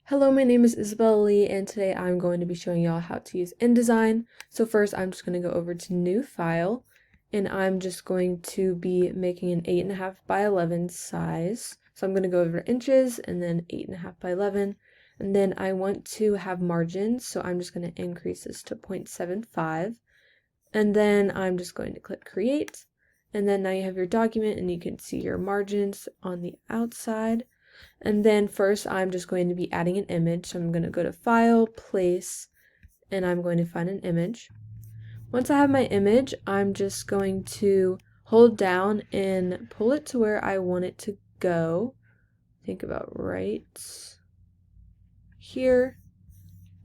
Hello, my name is Isabella Lee, and today I'm going to be showing y'all how to use InDesign. So first, I'm just going to go over to New File, and I'm just going to be making an 8.5 by 11 size. So I'm going to go over inches, and then 8.5 by 11, and then I want to have margins, so I'm just going to increase this to 0.75, and then I'm just going to click Create, and then now you have your document, and you can see your margins on the outside. And then first I'm just going to be adding an image. So I'm going to go to File, Place, and I'm going to find an image. Once I have my image, I'm just going to hold down and pull it to where I want it to go. Think about right here.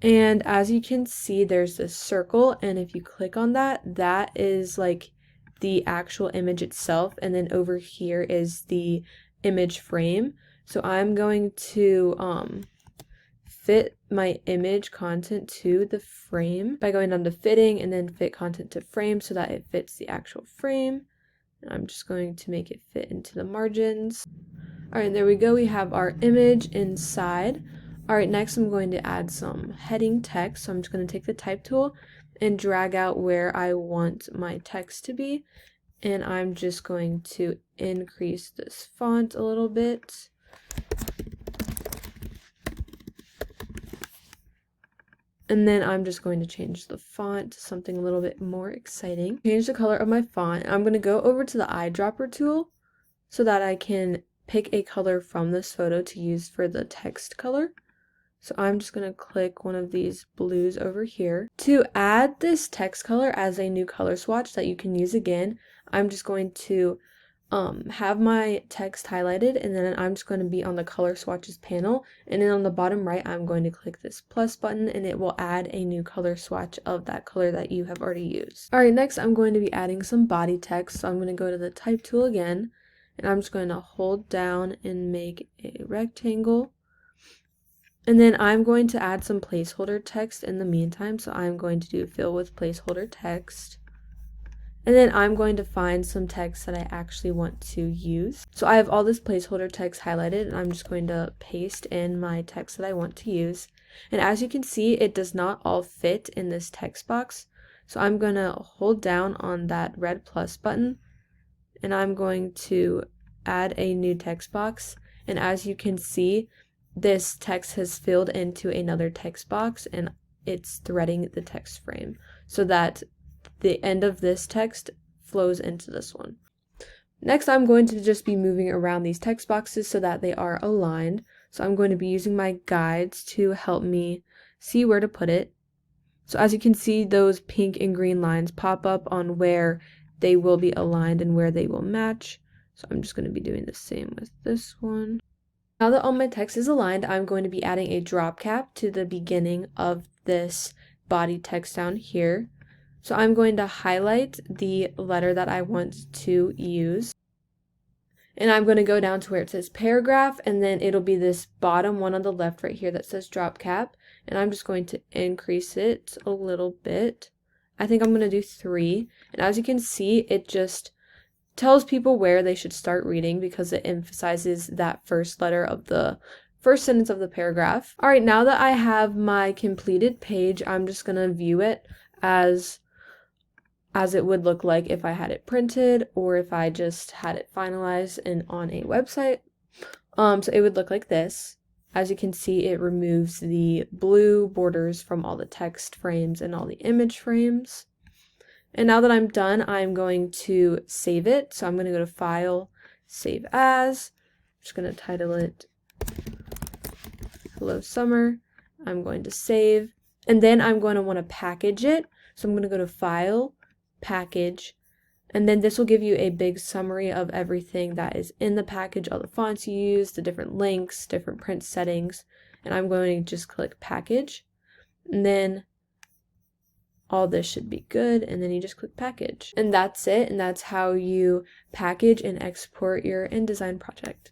And as you can see, there's this circle, and if you click on that, that is like the actual image itself, and then over here is the image frame. So I'm going to fit my image content to the frame by going down to fitting and then fit content to frame so that it fits the actual frame. And I'm just going to make it fit into the margins. All right, there we go. We have our image inside. All right, next I'm going to add some heading text. So I'm just going to take the type tool and drag out where I want my text to be. And I'm just going to increase this font a little bit. And then I'm just going to change the font to something a little bit more exciting. Change the color of my font. I'm going to go over to the eyedropper tool so that I can pick a color from this photo to use for the text color. So I'm just going to click one of these blues over here. To add this text color as a new color swatch that you can use again, I'm just going to have my text highlighted, and then I'm just going to be on the color swatches panel, and then on the bottom right I'm going to click this plus button and it will add a new color swatch of that color that you have already used. Alright, next I'm going to be adding some body text, so I'm going to go to the type tool again, and I'm just going to hold down and make a rectangle, and then I'm going to add some placeholder text in the meantime, so I'm going to do fill with placeholder text. And then I'm going to find some text that I actually want to use. So I have all this placeholder text highlighted, and I'm just going to paste in my text that I want to use. And as you can see, it does not all fit in this text box. So I'm going to hold down on that red plus button, and I'm going to add a new text box. And as you can see, this text has filled into another text box, and it's threading the text frame so that the end of this text flows into this one. Next, I'm going to just be moving around these text boxes so that they are aligned. So I'm going to be using my guides to help me see where to put it. So as you can see, those pink and green lines pop up on where they will be aligned and where they will match. So I'm just going to be doing the same with this one. Now that all my text is aligned, I'm going to be adding a drop cap to the beginning of this body text down here. So I'm going to highlight the letter that I want to use, and I'm going to go down to where it says paragraph, and then it'll be this bottom one on the left right here that says drop cap, and I'm just going to increase it a little bit. I think I'm going to do 3, and as you can see, it just tells people where they should start reading because it emphasizes that first letter of the first sentence of the paragraph. All right, now that I have my completed page, I'm just going to view it as it would look like if I had it printed or if I just had it finalized and on a website. So it would look like this. As you can see, it removes the blue borders from all the text frames and all the image frames. And now that I'm done, I'm going to save it. So I'm going to go to File, Save As. I'm just going to title it Hello Summer. I'm going to save. And then I'm going to want to package it. So I'm going to go to File, Package, and then this will give you a big summary of everything that is in the package, all the fonts you use, the different links, different print settings, and I'm going to just click Package, and then all this should be good, and then you just click Package. And that's it, and that's how you package and export your InDesign project.